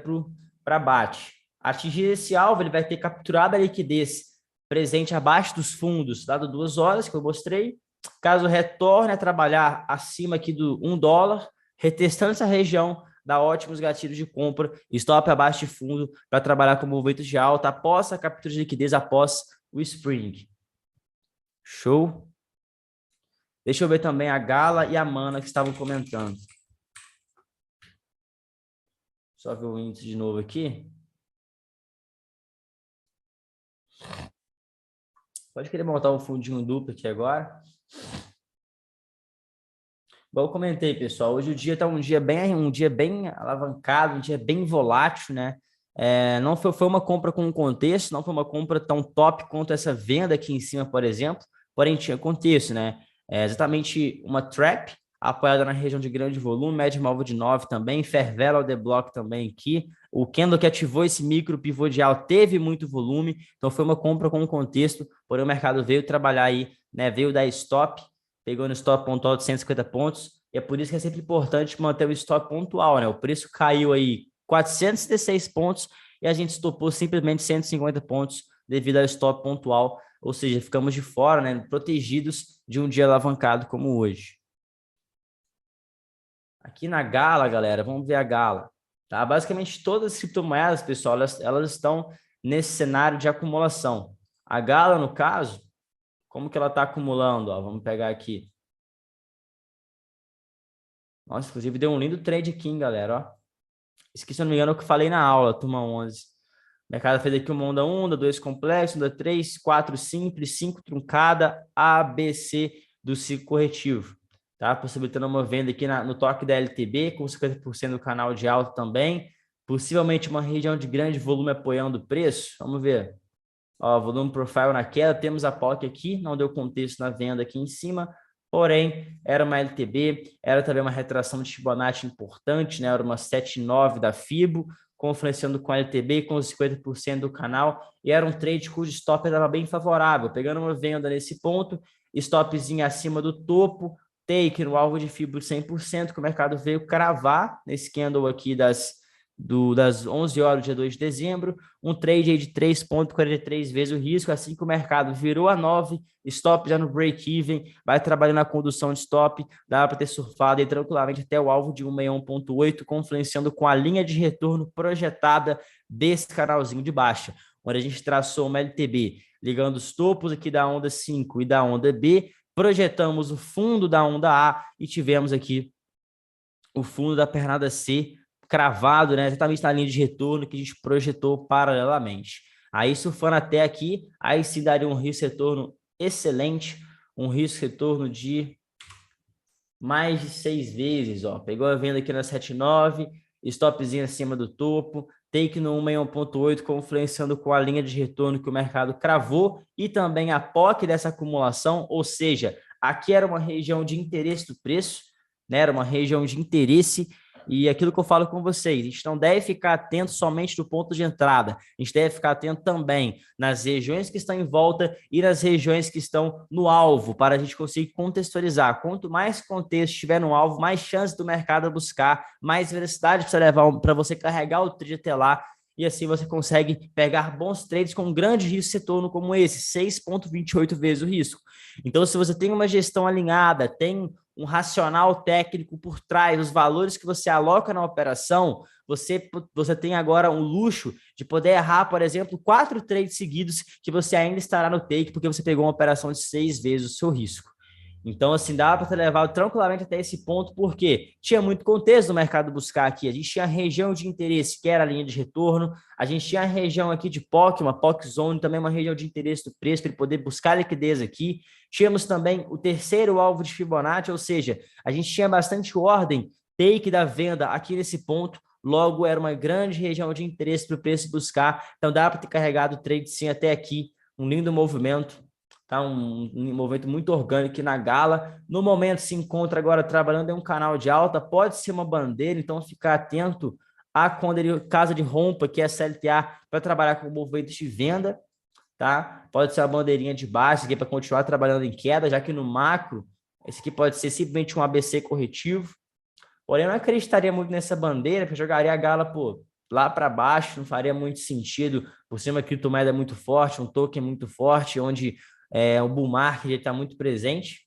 para bate. Atingir esse alvo, ele vai ter capturado a liquidez presente abaixo dos fundos, dado 2 horas que eu mostrei. Caso retorne a trabalhar acima aqui do $1, retestando essa região, dá ótimos gatilhos de compra, stop abaixo de fundo para trabalhar com movimentos de alta após a captura de liquidez, após o spring. Show. Deixa eu ver também a Gala e a Mana que estavam comentando. Só ver o índice de novo aqui. Pode querer montar um fundinho duplo aqui agora. Igual eu comentei, pessoal, hoje o dia está um dia bem alavancado, um dia bem volátil, né? Não foi uma compra com contexto, não foi uma compra tão top quanto essa venda aqui em cima, por exemplo, porém tinha contexto, né? É exatamente uma trap apoiada na região de grande volume, média móvel de 9 também, fair value the block também aqui. O candle que ativou esse micro pivô de alta teve muito volume, então foi uma compra com contexto, porém o mercado veio trabalhar aí, né? Veio dar stop, pegou no stop pontual de 150 pontos, e é por isso que é sempre importante manter o stop pontual, né? O preço caiu aí 416 pontos e a gente estopou simplesmente 150 pontos devido ao stop pontual, ou seja, ficamos de fora, né? Protegidos de um dia alavancado como hoje. Aqui na Gala, galera, vamos ver a Gala. Tá? Basicamente, todas as criptomoedas, pessoal, elas estão nesse cenário de acumulação. A Gala, no caso, como que ela está acumulando? Ó, vamos pegar aqui. Nossa, inclusive deu um lindo trade aqui, hein, galera. Ó. Esqueci, se não me engano, o que eu falei na aula, turma 11. O mercado fez aqui uma onda 1, onda 2 complexo, onda 3, 4 simples, 5 truncada, A, B, C do ciclo corretivo. Tá? Possibilitando uma venda aqui no toque da LTB, com 50% do canal de alta também. Possivelmente uma região de grande volume apoiando o preço. Vamos ver. Ó, volume profile na queda, temos a POC aqui, não deu contexto na venda aqui em cima, porém, era uma LTB, era também uma retração de Fibonacci importante, né? Era uma 7,9 da Fibo, confluenciando com a LTB, com os 50% do canal, e era um trade cujo stop estava bem favorável, pegando uma venda nesse ponto, stopzinho acima do topo, take no alvo de Fibo de 100%, que o mercado veio cravar nesse candle aqui das 11 horas do dia 2 de dezembro, um trade aí de 3,43 vezes o risco, assim que o mercado virou a 9, stop já no break-even, vai trabalhando na condução de stop, dá para ter surfado aí tranquilamente até o alvo de 161,8, confluenciando com a linha de retorno projetada desse canalzinho de baixa, onde a gente traçou uma LTB, ligando os topos aqui da onda 5 e da onda B, projetamos o fundo da onda A e tivemos aqui o fundo da pernada C cravado, né, exatamente na linha de retorno que a gente projetou paralelamente. Aí, surfando até aqui, aí sim daria um risco-retorno excelente, um risco-retorno de mais de 6 vezes, ó. Pegou a venda aqui na 7,9, stopzinho acima do topo, take no 161,8, confluenciando com a linha de retorno que o mercado cravou e também a POC dessa acumulação, ou seja, aqui era uma região de interesse do preço, né? Era uma região de interesse. E aquilo que eu falo com vocês, a gente não deve ficar atento somente do ponto de entrada, a gente deve ficar atento também nas regiões que estão em volta e nas regiões que estão no alvo, para a gente conseguir contextualizar. Quanto mais contexto estiver no alvo, mais chance do mercado buscar, mais velocidade para levar para você carregar o trade até lá, e assim você consegue pegar bons trades com um grande risco de retorno como esse, 6,28 vezes o risco. Então, se você tem uma gestão alinhada, tem um racional técnico por trás, os valores que você aloca na operação, você tem agora um luxo de poder errar, por exemplo, 4 trades seguidos que você ainda estará no take, porque você pegou uma operação de 6 vezes o seu risco. Então, assim, dá para ter levado tranquilamente até esse ponto, porque tinha muito contexto no mercado buscar aqui. A gente tinha a região de interesse, que era a linha de retorno. A gente tinha a região aqui de POC, uma POC Zone, também uma região de interesse do preço, para ele poder buscar liquidez aqui. Tínhamos também o terceiro alvo de Fibonacci, ou seja, a gente tinha bastante ordem, take da venda aqui nesse ponto. Logo, era uma grande região de interesse para o preço buscar. Então, dá para ter carregado o trade sim até aqui. Um lindo movimento. Tá um movimento muito orgânico aqui na Gala. No momento se encontra agora trabalhando em um canal de alta, pode ser uma bandeira, então ficar atento a quando ele, caso de rompa, que é CLTA, para trabalhar com movimentos de venda, tá? Pode ser uma bandeirinha de baixo aqui para continuar trabalhando em queda, já que no macro, esse aqui pode ser simplesmente um ABC corretivo. Porém, eu não acreditaria muito nessa bandeira, porque eu jogaria a Gala, pô, lá para baixo, não faria muito sentido, por ser uma criptomoeda muito forte, um token muito forte, onde o bull market está muito presente.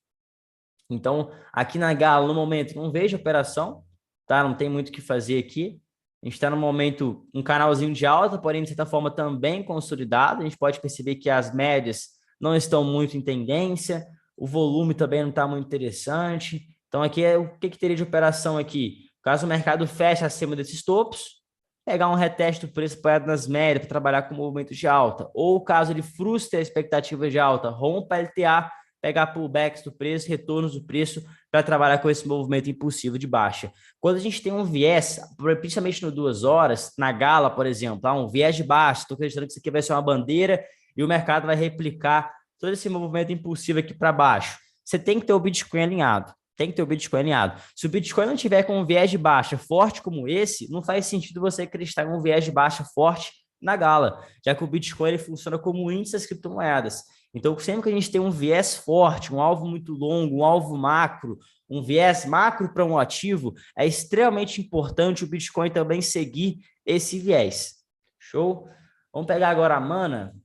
Então, aqui na Gala, no momento, não vejo operação, tá? Não tem muito o que fazer aqui. A gente está no momento, um canalzinho de alta, porém, de certa forma, também consolidado. A gente pode perceber que as médias não estão muito em tendência, o volume também não está muito interessante. Então, aqui é o que teria de operação aqui? Caso o mercado feche acima desses topos, pegar um reteste do preço apoiado nas médias para trabalhar com movimento de alta. Ou caso ele frustre a expectativa de alta, rompa a LTA, pegar pullbacks do preço, retornos do preço para trabalhar com esse movimento impulsivo de baixa. Quando a gente tem um viés, principalmente no 2 horas, na Gala, por exemplo, um viés de baixa, estou acreditando que isso aqui vai ser uma bandeira e o mercado vai replicar todo esse movimento impulsivo aqui para baixo. Você tem que ter o Bitcoin alinhado. Tem que ter o Bitcoin alinhado. Se o Bitcoin não tiver com um viés de baixa forte como esse, não faz sentido você acreditar em um viés de baixa forte na Gala, já que o Bitcoin ele funciona como índice das criptomoedas. Então, sempre que a gente tem um viés forte, um alvo muito longo, um alvo macro, um viés macro para um ativo, é extremamente importante o Bitcoin também seguir esse viés. Show? Vamos pegar agora a Mana.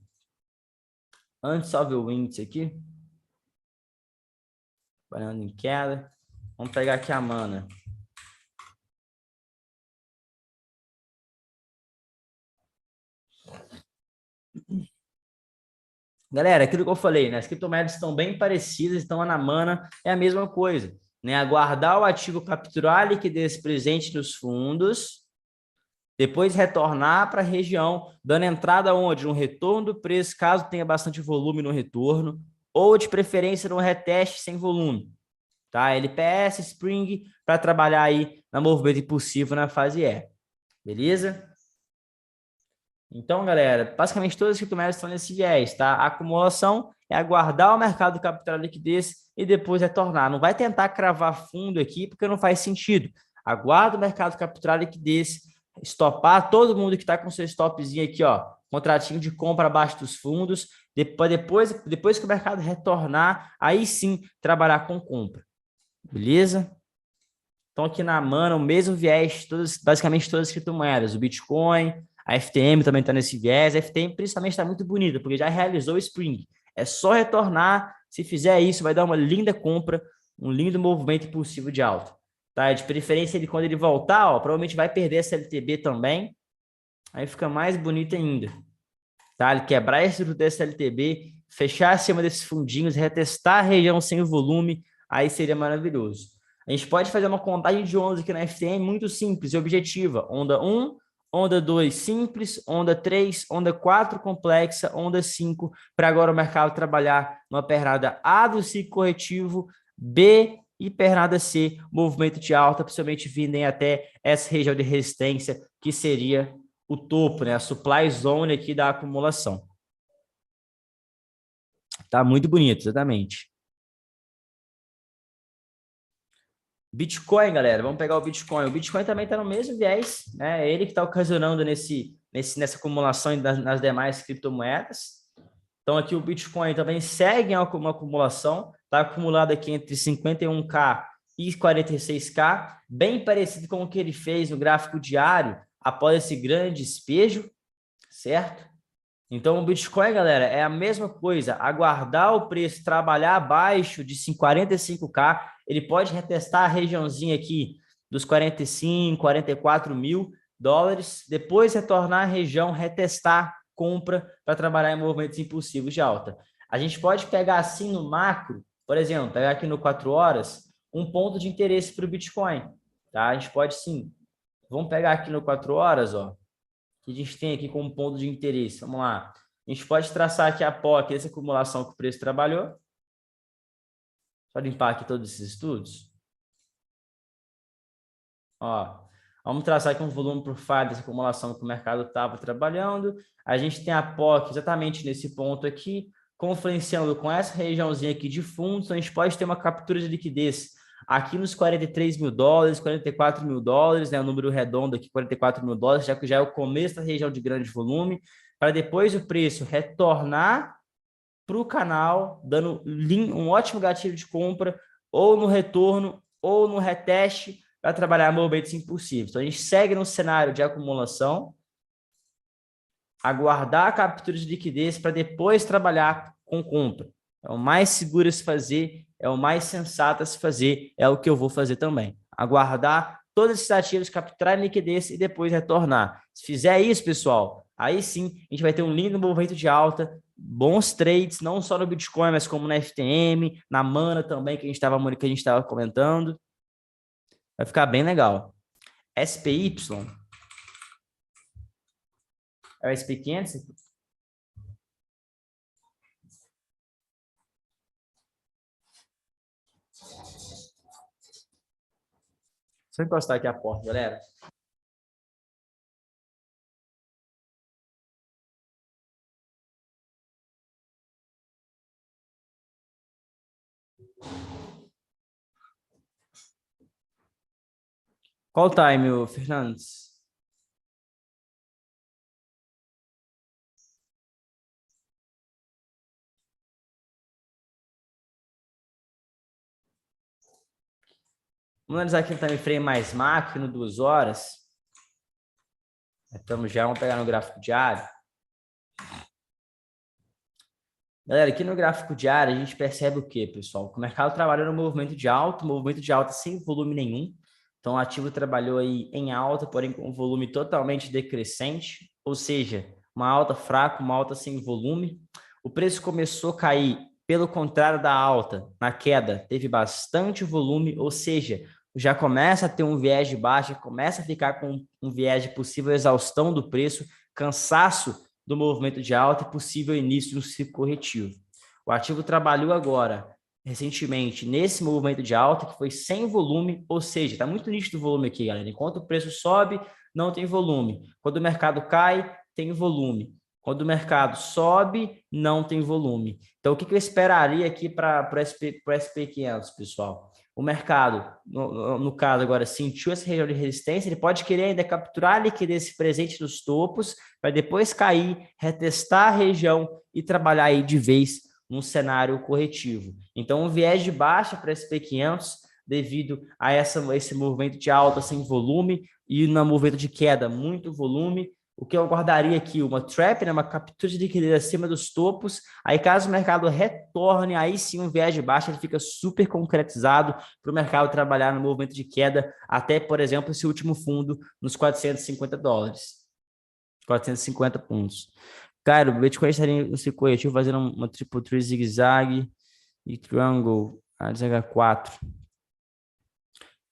Antes só ver o índice aqui. Trabalhando em queda. Vamos pegar aqui a Mana. Galera, aquilo que eu falei, né? As criptomoedas estão bem parecidas, então na Mana é a mesma coisa, né? Aguardar o ativo capturar a liquidez presente nos fundos, depois retornar para a região, dando entrada onde? No retorno do preço, caso tenha bastante volume no retorno, ou de preferência no reteste sem volume, tá? LPS, Spring, para trabalhar aí na movimento impulsivo na fase E, beleza? Então, galera, basicamente todas as criptomoedas estão nesse viés, tá? A acumulação é aguardar o mercado capturar liquidez e depois retornar. Não vai tentar cravar fundo aqui, porque não faz sentido. Aguarda o mercado capturar liquidez, estopar todo mundo que está com seu stopzinho aqui, ó, contratinho de compra abaixo dos fundos, depois que o mercado retornar, aí sim trabalhar com compra. Beleza? Então, aqui na Mana, o mesmo viés, basicamente todas as criptomoedas, o Bitcoin, a FTM também está nesse viés. A FTM principalmente está muito bonita, porque já realizou o Spring. É só retornar. Se fizer isso, vai dar uma linda compra, um lindo movimento impulsivo de alta. Tá? De preferência, quando ele voltar, ó, provavelmente vai perder essa LTB também. Aí fica mais bonito ainda. Tá? Ele quebrar esse dessa LTB, fechar acima desses fundinhos, retestar a região sem volume, aí seria maravilhoso. A gente pode fazer uma contagem de ondas aqui na FTM muito simples e objetiva. Onda 1, onda 2 simples, onda 3, onda 4 complexa, onda 5, para agora o mercado trabalhar numa pernada A do ciclo corretivo, B e pernada C, movimento de alta, principalmente vindo até essa região de resistência, que seria o topo, né? A supply zone aqui da acumulação. Tá muito bonito, exatamente. Bitcoin, galera, vamos pegar o Bitcoin. O Bitcoin também está no mesmo viés, né? É ele que está ocasionando nessa acumulação nas demais criptomoedas. Então, aqui o Bitcoin também segue uma acumulação, está acumulado aqui entre 51K e 46K, bem parecido com o que ele fez no gráfico diário após esse grande despejo, certo? Então, o Bitcoin, galera, é a mesma coisa, aguardar o preço trabalhar abaixo de 45K, ele pode retestar a regiãozinha aqui dos 45, 44 mil dólares, depois retornar à região, retestar compra para trabalhar em movimentos impulsivos de alta. A gente pode pegar assim no macro, por exemplo, pegar aqui no 4 horas, um ponto de interesse para o Bitcoin, tá? A gente pode sim. Vamos pegar aqui no 4 horas, ó, que a gente tem aqui como ponto de interesse. Vamos lá. A gente pode traçar aqui a POC, essa acumulação que o preço trabalhou. Só limpar aqui todos esses estudos. Ó, vamos traçar aqui um volume profile dessa acumulação que o mercado estava trabalhando. A gente tem a POC exatamente nesse ponto aqui, confluenciando com essa regiãozinha aqui de fundos. Então, a gente pode ter uma captura de liquidez aqui nos 43 mil dólares, 44 mil dólares, né? O número redondo aqui, 44 mil dólares, já que já é o começo da região de grande volume, para depois o preço retornar para o canal, dando um ótimo gatilho de compra, ou no retorno, ou no reteste, para trabalhar movimentos impulsivos. Então, a gente segue no cenário de acumulação, aguardar a captura de liquidez para depois trabalhar com compra. É o mais seguro a se fazer, é o mais sensato a se fazer, é o que eu vou fazer também. Aguardar todos esses ativos capturarem liquidez e depois retornar. Se fizer isso, pessoal, aí sim a gente vai ter um lindo movimento de alta bons trades, não só no Bitcoin, mas como na FTM, na Mana também, que a gente estava comentando. Vai ficar bem legal. SPY. É o SP500? Deixa eu encostar aqui a porta, galera. Qual o time, Fernandes? Vamos analisar aqui no time frame mais macro, no 2 horas. Estamos já, vamos pegar no gráfico diário. Galera, aqui no gráfico diário a gente percebe o quê, pessoal? Que o mercado trabalha no movimento de alta sem volume nenhum. Então, o ativo trabalhou aí em alta, porém com um volume totalmente decrescente, ou seja, uma alta fraca, uma alta sem volume. O preço começou a cair, pelo contrário da alta, na queda, teve bastante volume, ou seja, já começa a ter um viés de baixa, começa a ficar com um viés de possível exaustão do preço, cansaço do movimento de alta e possível início de um ciclo corretivo. O ativo trabalhou agora, recentemente, nesse movimento de alta, que foi sem volume, ou seja, está muito nítido o volume aqui, galera. Enquanto o preço sobe, não tem volume. Quando o mercado cai, tem volume. Quando o mercado sobe, não tem volume. Então, o que eu esperaria aqui para o SP500, pessoal? O mercado, no caso agora, sentiu essa região de resistência, ele pode querer ainda capturar a liquidez presente nos topos, para depois cair, retestar a região e trabalhar aí de vez num cenário corretivo. Então, um viés de baixa para SP500 devido a esse movimento de alta sem volume e no movimento de queda, muito volume. O que eu aguardaria aqui? Uma trap, né? Uma captura de liquidez acima dos topos. Aí, caso o mercado retorne, aí sim um viés de baixa ele fica super concretizado para o mercado trabalhar no movimento de queda até, por exemplo, esse último fundo nos $450. 450 pontos. Cara, o Bitcoin estaria no ciclo corretivo fazendo uma triple tree zigue-zague e triangle AZH4.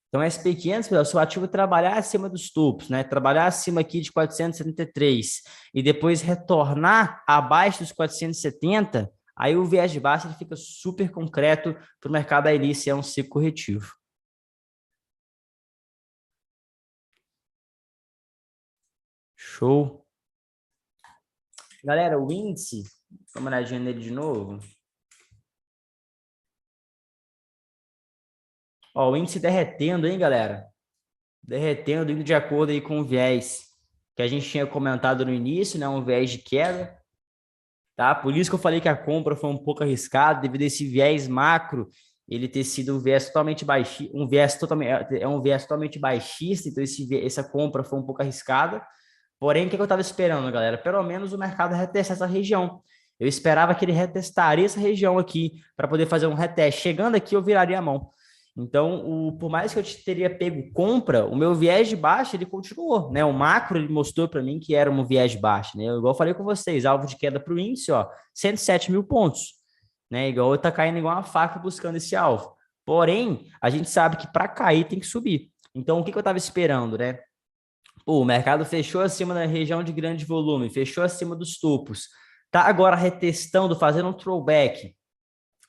Então, SP500, pessoal, se o ativo trabalhar acima dos topos, né? Trabalhar acima aqui de 473 e depois retornar abaixo dos 470, aí o viés de baixa ele fica super concreto para o mercado aí iniciar um ciclo corretivo. Show. Galera, o índice, dá uma olhadinha nele de novo. Ó, o índice derretendo, hein, galera? Derretendo, indo de acordo aí com o viés que a gente tinha comentado no início, né? Um viés de queda, tá? Por isso que eu falei que a compra foi um pouco arriscada, devido a esse viés macro, ele ter sido um viés totalmente baixista, um viés totalmente baixista, então essa compra foi um pouco arriscada. Porém, o que eu estava esperando, galera? Pelo menos o mercado retestar essa região. Eu esperava que ele retestaria essa região aqui para poder fazer um reteste. Chegando aqui, eu viraria a mão. Então, por mais que eu teria pego compra, o meu viés de baixa ele continuou, né? O macro ele mostrou para mim que era um viés de baixa, né? Igual eu falei com vocês, alvo de queda para o índice, ó, 107 mil pontos, né? Igual tá caindo igual uma faca buscando esse alvo. Porém, a gente sabe que para cair tem que subir. Então, o que eu estava esperando, né? Pô, o mercado fechou acima da região de grande volume, fechou acima dos topos. Tá agora retestando, fazendo um throwback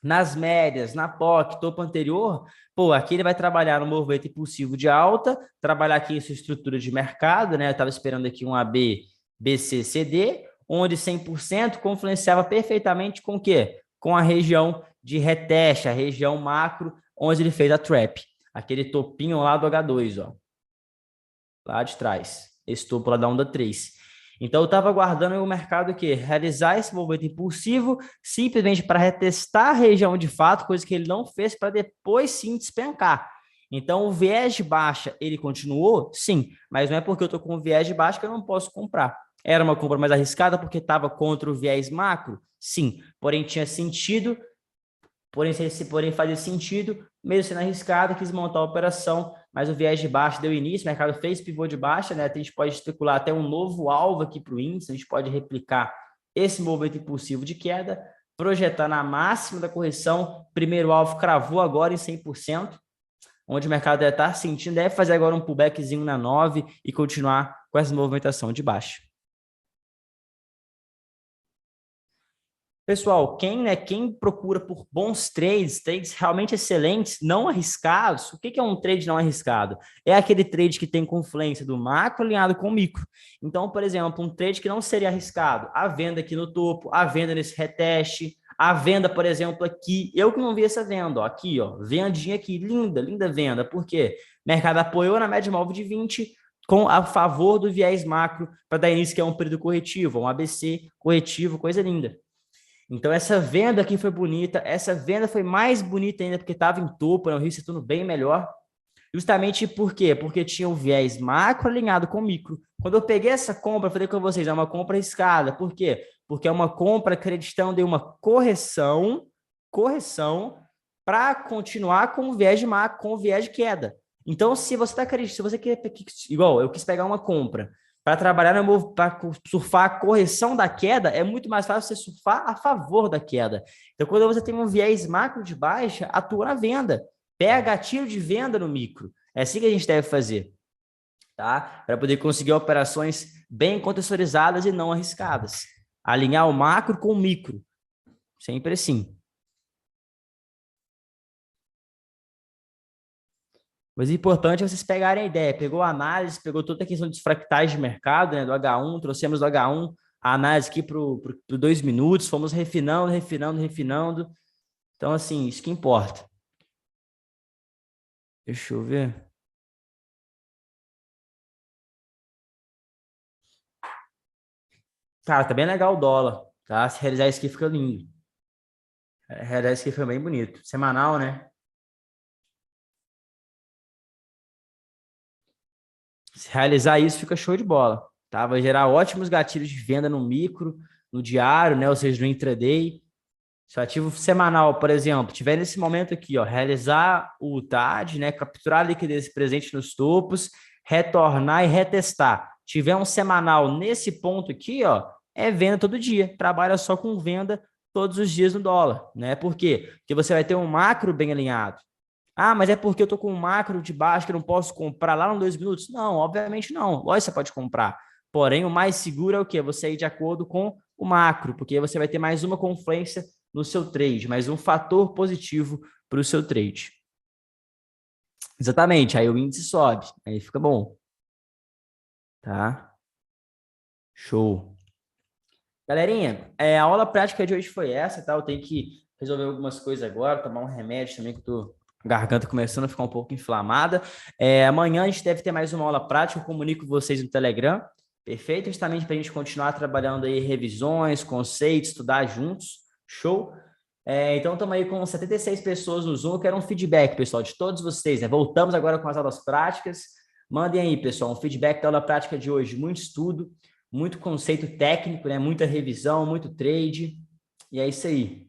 nas médias, na POC, topo anterior. Pô, aqui ele vai trabalhar no movimento impulsivo de alta, trabalhar aqui em sua estrutura de mercado, né? Eu estava esperando aqui um AB, BC, CD, onde 100% confluenciava perfeitamente com o quê? Com a região de reteste, a região macro, onde ele fez a trap. Aquele topinho lá do H2, ó, lá de trás, esse topo lá da onda 3. Então, eu estava aguardando o mercado que realizar esse movimento impulsivo simplesmente para retestar a região de fato, coisa que ele não fez para depois sim despencar. Então, o viés de baixa, ele continuou? Sim, mas não é porque eu estou com o viés de baixa que eu não posso comprar. Era uma compra mais arriscada porque estava contra o viés macro? Sim, porém tinha sentido, porém fazia sentido, mesmo sendo arriscado, quis montar a operação, mas o viés de baixa deu início, o mercado fez pivô de baixa, né? A gente pode especular até um novo alvo aqui para o índice, a gente pode replicar esse movimento impulsivo de queda, projetar na máxima da correção, primeiro alvo cravou agora em 100%, onde o mercado deve estar sentindo, deve fazer agora um pullbackzinho na 9 e continuar com essa movimentação de baixa. Pessoal, quem procura por bons trades realmente excelentes, não arriscados, o que é um trade não arriscado? É aquele trade que tem confluência do macro alinhado com o micro. Então, por exemplo, um trade que não seria arriscado, a venda aqui no topo, a venda nesse reteste, a venda, por exemplo, aqui, eu que não vi essa venda, ó, aqui, ó, vendinha aqui, linda, linda venda, por quê? O mercado apoiou na média móvel de 20, a favor do viés macro, para dar início que é um período corretivo, um ABC corretivo, coisa linda. Então, essa venda aqui foi bonita. Essa venda foi mais bonita ainda porque estava em topo, né? O risco retorno bem melhor. Justamente por quê? Porque tinha o viés macro alinhado com micro. Quando eu peguei essa compra, eu falei com vocês, é uma compra arriscada. Por quê? Porque é uma compra acreditando em uma correção para continuar com o viés de macro, com o viés de queda. Então, se você está acreditando, se você quer, igual eu quis pegar uma compra para trabalhar para surfar a correção da queda, é muito mais fácil você surfar a favor da queda. Então, quando você tem um viés macro de baixa, atua na venda. Pega gatilho de venda no micro. É assim que a gente deve fazer, tá? Para poder conseguir operações bem contextualizadas e não arriscadas. Alinhar o macro com o micro. Sempre assim. Mas o importante é vocês pegarem a ideia. Pegou a análise, pegou toda a questão dos fractais de mercado, né, do H1, trouxemos do H1 a análise aqui para 2 minutos, fomos refinando. Então, assim, isso que importa. Deixa eu ver. Cara, tá bem legal o dólar, tá? Se realizar isso aqui fica lindo. Realizar isso aqui fica bem bonito. Semanal, né? Se realizar isso, fica show de bola, tá? Vai gerar ótimos gatilhos de venda no micro, no diário, né? Ou seja, no intraday. Se o ativo semanal, por exemplo, tiver nesse momento aqui, ó, realizar o TAD, né? Capturar a liquidez presente nos topos, retornar e retestar. Tiver um semanal nesse ponto aqui, ó, é venda todo dia. Trabalha só com venda todos os dias no dólar, né? Por quê? Porque você vai ter um macro bem alinhado. Ah, mas é porque eu tô com um macro de baixo que eu não posso comprar lá nos 2 minutos? Não, obviamente não. Lógico que você pode comprar. Porém, o mais seguro é o quê? Você ir de acordo com o macro, porque você vai ter mais uma confluência no seu trade, mais um fator positivo para o seu trade. Exatamente, aí o índice sobe, aí fica bom. Tá? Show. Galerinha, a aula prática de hoje foi essa, tá? Eu tenho que resolver algumas coisas agora, tomar um remédio também, que eu tô a garganta começando a ficar um pouco inflamada. Amanhã a gente deve ter mais uma aula prática, eu comunico com vocês no Telegram, perfeito? Justamente para a gente continuar trabalhando aí revisões, conceitos, estudar juntos, show? Então estamos aí com 76 pessoas no Zoom, eu quero um feedback, pessoal, de todos vocês, né? Voltamos agora com as aulas práticas, mandem aí, pessoal, um feedback da aula prática de hoje, muito estudo, muito conceito técnico, né? Muita revisão, muito trade. E é isso aí.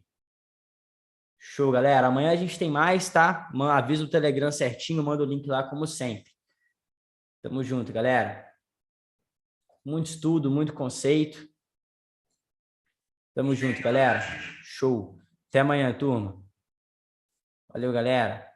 Show, galera. Amanhã a gente tem mais, tá? Avisa o Telegram certinho, manda o link lá, como sempre. Tamo junto, galera. Muito estudo, muito conceito. Tamo junto, galera. Show. Até amanhã, turma. Valeu, galera.